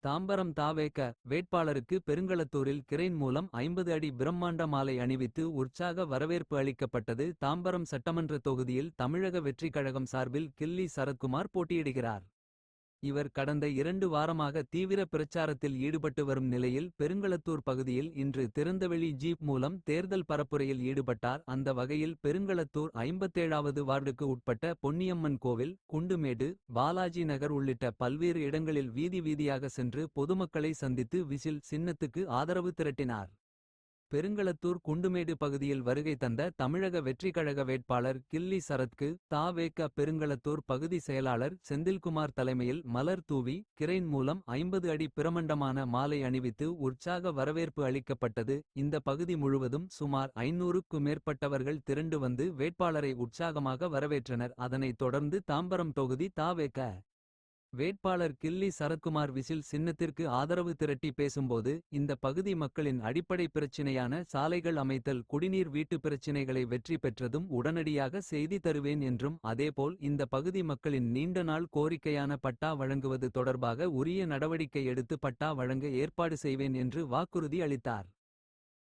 தாம்பரம் தாவேக வேட்பாளருக்கு பெருங்களத்தூரில் கிரெயின் மூலம் 50 அடி பிரம்மாண்ட மாலை அணிவித்து உற்சாக வரவேற்பு அளிக்கப்பட்டது. தாம்பரம் சட்டமன்ற தொகுதியில் தமிழக வெற்றிக் கழகம் சார்பில் கில்லி சரத்குமார் போட்டியிடுகிறார். இவர் கடந்த 2 வாரமாக தீவிர பிரச்சாரத்தில் ஈடுபட்டு வரும் நிலையில் பெருங்களத்தூர் பகுதியில் இன்று திறந்தவெளி ஜீப் மூலம் தேர்தல் பரப்புரையில் ஈடுபட்டார். அந்த வகையில் பெருங்களத்தூர் 57வது வார்டுக்கு உட்பட்ட பொன்னியம்மன் கோவில், குண்டுமேடு, பாலாஜி நகர் உள்ளிட்ட பல்வேறு இடங்களில் வீதி வீதியாக சென்று பொதுமக்களை சந்தித்து விசில் சின்னத்துக்கு ஆதரவு திரட்டினார். பெருங்களத்தூர் குண்டுமேடு பகுதியில் வருகை தந்த தமிழக வெற்றிக்கழக வேட்பாளர் கில்லி சரத்க்கு தா.வே.க. பெருங்களத்தூர் பகுதி செயலாளர் செந்தில்குமார் தலைமையில் மலர் தூவி கிரெயின் மூலம் 50 அடி பிரமண்டமான மாலை அணிவித்து உற்சாக வரவேற்பு அளிக்கப்பட்டது. இந்த பகுதி முழுவதும் சுமார் 500க்கு மேற்பட்டவர்கள் திரண்டு வந்து வேட்பாளரை உற்சாகமாக வரவேற்றனர். அதனைத் தொடர்ந்து தாம்பரம் தொகுதி தா.வே.க. வேட்பாளர் கில்லி சரத்குமார் விசில் சின்னத்திற்கு ஆதரவு திரட்டி பேசும்போது, இந்த பகுதி மக்களின் அடிப்படை பிரச்சினையான சாலைகள் அமைத்தல், குடிநீர், வீட்டு பிரச்சினைகளை வெற்றி பெற்றதும் உடனடியாக செய்தி தருவேன் என்றும், அதேபோல் இந்த பகுதி மக்களின் நீண்ட நாள் கோரிக்கையான பட்டா வழங்குவது தொடர்பாக உரிய நடவடிக்கை எடுத்து பட்டா வழங்க ஏற்பாடு செய்வேன் என்று வாக்குறுதி அளித்தார்.